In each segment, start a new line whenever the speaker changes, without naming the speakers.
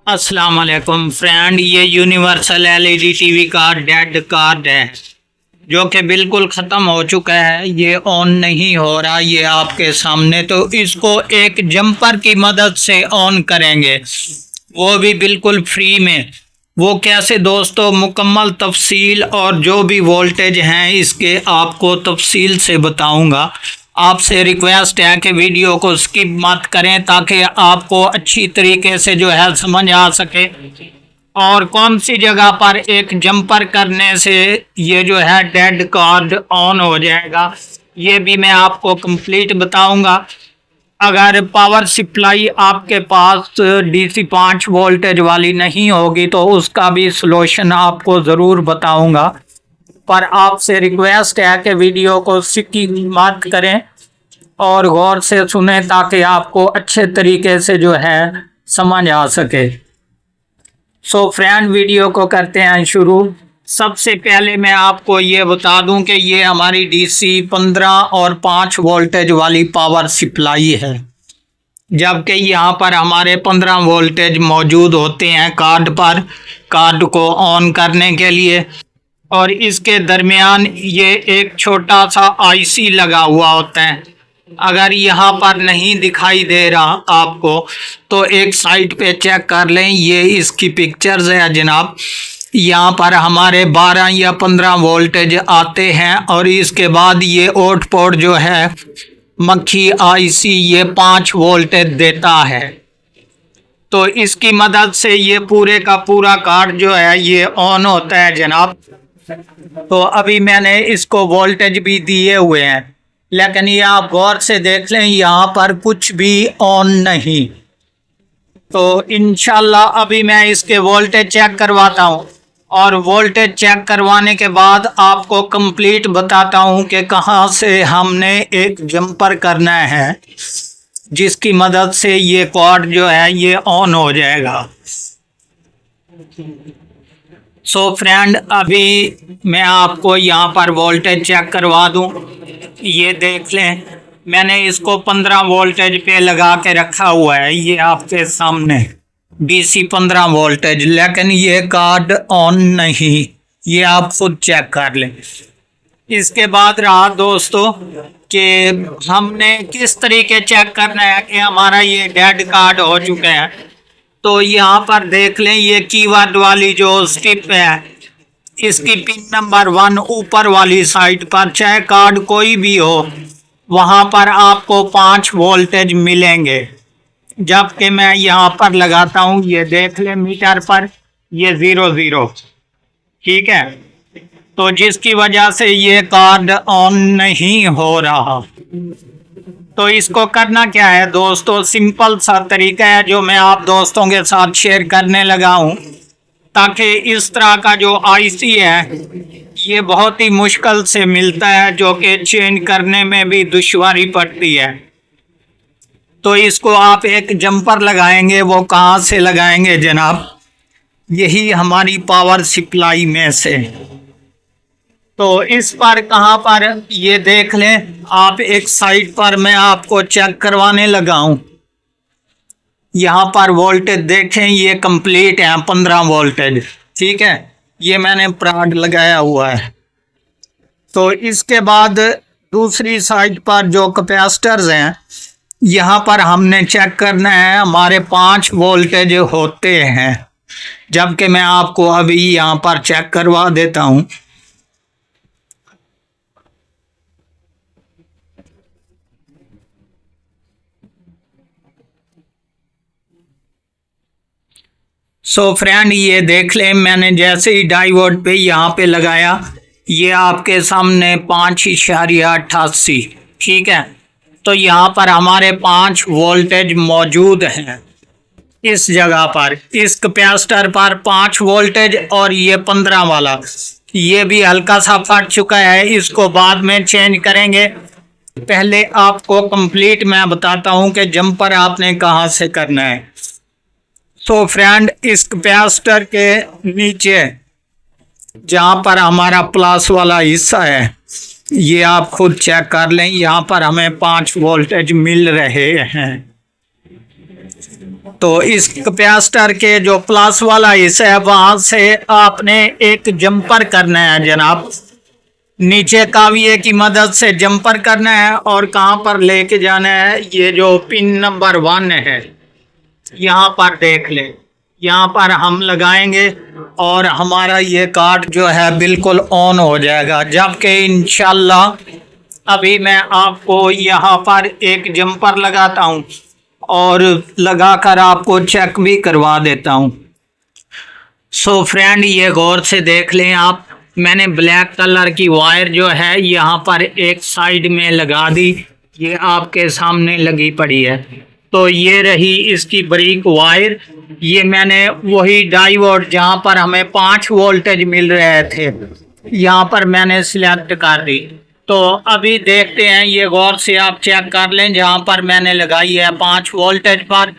अस्सलाम वालेकुम फ्रेंड, ये यूनिवर्सल एलईडी टीवी का डेड कार्ड है जो कि बिल्कुल ख़त्म हो चुका है। ये ऑन नहीं हो रहा, ये आपके सामने। तो इसको एक जंपर की मदद से ऑन करेंगे, वो भी बिल्कुल फ्री में। वो कैसे दोस्तों, मुकम्मल तफसील और जो भी वोल्टेज हैं इसके आपको तफसील से बताऊंगा। आपसे रिक्वेस्ट है कि वीडियो को स्किप मत करें ताकि आपको अच्छी तरीके से जो है समझ आ सके और कौन सी जगह पर एक जंपर करने से ये जो है डेड कार्ड ऑन हो जाएगा, ये भी मैं आपको कंप्लीट बताऊंगा। अगर पावर सप्लाई आपके पास डीसी 5 वोल्टेज वाली नहीं होगी तो उसका भी सलूशन आपको ज़रूर बताऊंगा, पर आपसे रिक्वेस्ट है कि वीडियो को स्किप मत करें और गौर से सुने ताकि आपको अच्छे तरीके से जो है समझ आ सके। सो फ्रेंड, वीडियो को करते हैं शुरू। सबसे पहले मैं आपको ये बता दूं कि ये हमारी डीसी 15 और 5 वोल्टेज वाली पावर सप्लाई है, जबकि यहाँ पर हमारे 15 वोल्टेज मौजूद होते हैं कार्ड पर, कार्ड को ऑन करने के लिए। और इसके दरमियान ये एक छोटा सा आईसी लगा हुआ होता है। अगर यहाँ पर नहीं दिखाई दे रहा आपको तो एक साइड पे चेक कर लें, ये इसकी पिक्चर्स है जनाब। यहाँ पर हमारे 12 या 15 वोल्टेज आते हैं और इसके बाद ये आउटपुट जो है मक्खी आईसी ये 5 वोल्टेज देता है। तो इसकी मदद से ये पूरे का पूरा कार्ड जो है ये ऑन होता है जनाब। तो अभी मैंने इसको वोल्टेज भी दिए हुए हैं, लेकिन ये आप गौर से देख लें यहाँ पर कुछ भी ऑन नहीं। तो इंशाल्लाह अभी मैं इसके वोल्टेज चेक करवाता हूँ और वोल्टेज चेक करवाने के बाद आपको कंप्लीट बताता हूँ कि कहाँ से हमने एक जंपर करना है जिसकी मदद से ये कार्ड जो है ये ऑन हो जाएगा। सो फ्रेंड, अभी मैं आपको यहाँ पर वोल्टेज चेक करवा दूँ। ये देख लें, मैंने इसको 15 वोल्टेज पे लगा के रखा हुआ है, ये आपके सामने डीसी 15 वोल्टेज, लेकिन ये कार्ड ऑन नहीं। ये आप खुद चेक कर लें। इसके बाद रहा दोस्तों कि हमने किस तरीके चेक करना है कि हमारा ये डेड कार्ड हो चुका है। तो यहाँ पर देख लें, ये कीवर्ड वाली जो स्ट्रिप है इसकी पिन नंबर 1 ऊपर वाली साइड पर, चाहे कार्ड कोई भी हो, वहाँ पर आपको 5 वोल्टेज मिलेंगे। जबकि मैं यहाँ पर लगाता हूँ, ये देख लें मीटर पर ये 00, ठीक है। तो जिसकी वजह से ये कार्ड ऑन नहीं हो रहा। तो इसको करना क्या है दोस्तों, सिंपल सा तरीका है जो मैं आप दोस्तों के साथ शेयर करने लगा हूँ, ताकि इस तरह का जो आईसी है ये बहुत ही मुश्किल से मिलता है, जो कि चेंज करने में भी दुश्वारी पड़ती है। तो इसको आप एक जंपर लगाएंगे, वो कहाँ से लगाएंगे जनाब, यही हमारी पावर सप्लाई में से। तो इस पर कहाँ पर, ये देख लें आप, एक साइड पर मैं आपको चेक करवाने लगा हूँ। यहाँ पर वोल्टेज देखें, ये कंप्लीट है 15 वोल्टेज, ठीक है। ये मैंने प्राड लगाया हुआ है। तो इसके बाद दूसरी साइड पर जो कैपेसिटर्स हैं, यहाँ पर हमने चेक करना है, हमारे 5 वोल्टेज होते हैं। जबकि मैं आपको अभी यहाँ पर चेक करवा देता हूँ। सो फ्रेंड, ये देख लें, मैंने जैसे ही डायोड पे यहाँ पे लगाया, ये आपके सामने 5.88, ठीक है। तो यहाँ पर हमारे 5 वोल्टेज मौजूद हैं इस जगह पर। इस कैपेसिटर पर 5 वोल्टेज और ये 15 वाला, ये भी हल्का सा फट चुका है, इसको बाद में चेंज करेंगे। पहले आपको कंप्लीट मैं बताता हूँ कि जंपर आपने कहाँ से करना है। तो फ्रेंड, इस कैपेसिटर के नीचे जहाँ पर हमारा प्लस वाला हिस्सा है, ये आप खुद चेक कर लें, यहाँ पर हमें 5 वोल्टेज मिल रहे हैं। तो इस कैपेसिटर के जो प्लस वाला हिस्सा है वहां से आपने एक जंपर करना है जनाब, नीचे काविये की मदद से जंपर करना है और कहाँ पर लेके जाना है, ये जो पिन नंबर 1 है यहाँ पर देख लें, यहाँ पर हम लगाएंगे और हमारा ये कार्ड जो है बिल्कुल ऑन हो जाएगा। जबकि इंशाल्लाह अभी मैं आपको यहाँ पर एक जंपर लगाता हूँ और लगाकर आपको चेक भी करवा देता हूँ। सो फ्रेंड, ये गौर से देख लें आप, मैंने ब्लैक कलर की वायर जो है यहाँ पर एक साइड में लगा दी, ये आपके सामने लगी पड़ी है। तो ये रही इसकी बारीक वायर, ये मैंने वही 2.5 वोल्ट जहाँ पर हमें 5 वोल्टेज मिल रहे थे यहाँ पर मैंने सिलेक्ट कर दी। तो अभी देखते हैं, ये गौर से आप चेक कर लें जहाँ पर मैंने लगाई है 5 वोल्टेज पर।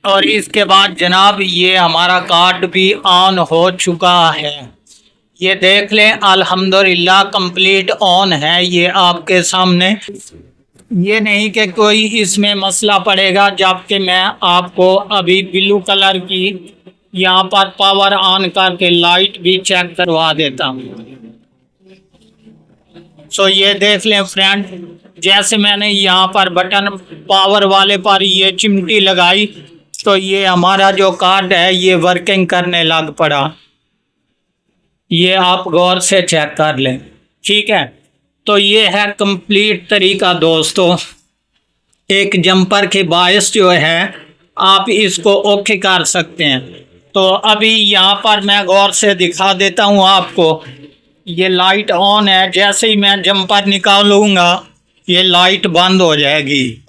और इसके बाद जनाब ये हमारा कार्ड भी ऑन हो चुका है, ये देख लें अल्हम्दुलिल्लाह कंप्लीट ऑन है ये आपके सामने। ये नहीं कि कोई इसमें मसला पड़ेगा, जबकि मैं आपको अभी ब्लू कलर की यहाँ पर पावर ऑन करके लाइट भी चेक करवा देता हूँ। सो ये देख लें फ्रेंड, जैसे मैंने यहाँ पर बटन पावर वाले पर ये चिमटी लगाई तो ये हमारा जो कार्ड है ये वर्किंग करने लग पड़ा। ये आप गौर से चेक कर लें, ठीक है। तो ये है कंप्लीट तरीका दोस्तों, एक जंपर के बायस जो है आप इसको ओके कर सकते हैं। तो अभी यहाँ पर मैं गौर से दिखा देता हूँ आपको, ये लाइट ऑन है, जैसे ही मैं जंपर निकालूंगा ये लाइट बंद हो जाएगी,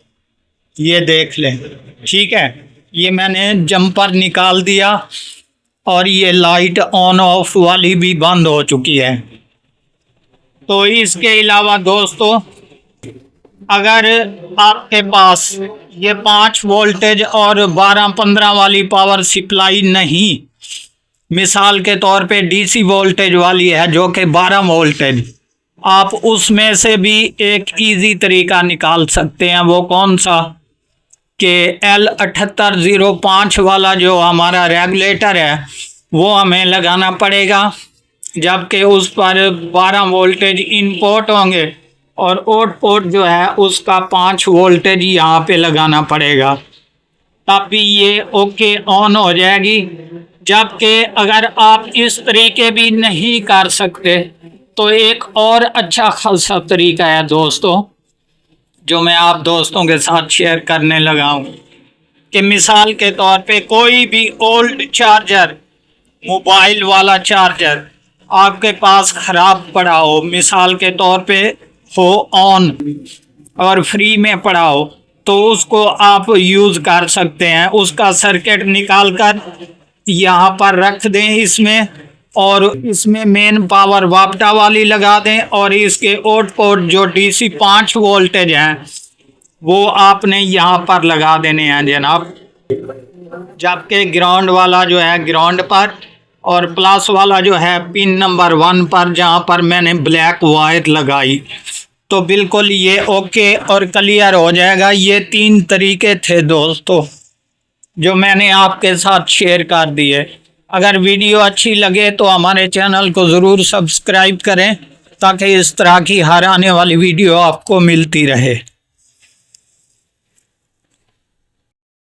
ये देख लें, ठीक है। ये मैंने जंपर निकाल दिया और ये लाइट ऑन ऑफ वाली भी बंद हो चुकी है। तो इसके अलावा दोस्तों, अगर आपके पास ये 5 वोल्टेज और 12-15 वाली पावर सप्लाई नहीं, मिसाल के तौर पे डीसी वोल्टेज वाली है जो कि 12 वोल्टेज, आप उसमें से भी एक इजी तरीका निकाल सकते हैं। वो कौन सा कि L7805 वाला जो हमारा रेगुलेटर है वो हमें लगाना पड़ेगा, जबकि उस पर 12 वोल्टेज इनपुट होंगे और आउटपुट जो है उसका 5 वोल्टेज यहाँ पे लगाना पड़ेगा, तभी ये ओके ऑन हो जाएगी। जबकि अगर आप इस तरीके भी नहीं कर सकते तो एक और अच्छा खासा तरीका है दोस्तों, जो मैं आप दोस्तों के साथ शेयर करने लगा हूँ कि मिसाल के तौर पे कोई भी ओल्ड चार्जर, मोबाइल वाला चार्जर आपके पास ख़राब पड़ा हो, मिसाल के तौर पे हो ऑन और फ्री में पड़ा हो, तो उसको आप यूज़ कर सकते हैं। उसका सर्किट निकाल कर यहाँ पर रख दें इसमें, और इसमें मेन पावर वापटा वाली लगा दें और इसके आउटपुट जो डीसी 5 वोल्टेज हैं वो आपने यहाँ पर लगा देने हैं जनाब। जबकि ग्राउंड वाला जो है ग्राउंड पर और प्लस वाला जो है पिन नंबर 1 पर जहाँ पर मैंने ब्लैक वायर लगाई, तो बिल्कुल ये ओके और क्लियर हो जाएगा। ये 3 तरीके थे दोस्तों जो मैंने आपके साथ शेयर कर दिए। अगर वीडियो अच्छी लगे तो हमारे चैनल को ज़रूर सब्सक्राइब करें ताकि इस तरह की हर आने वाली वीडियो आपको मिलती रहे।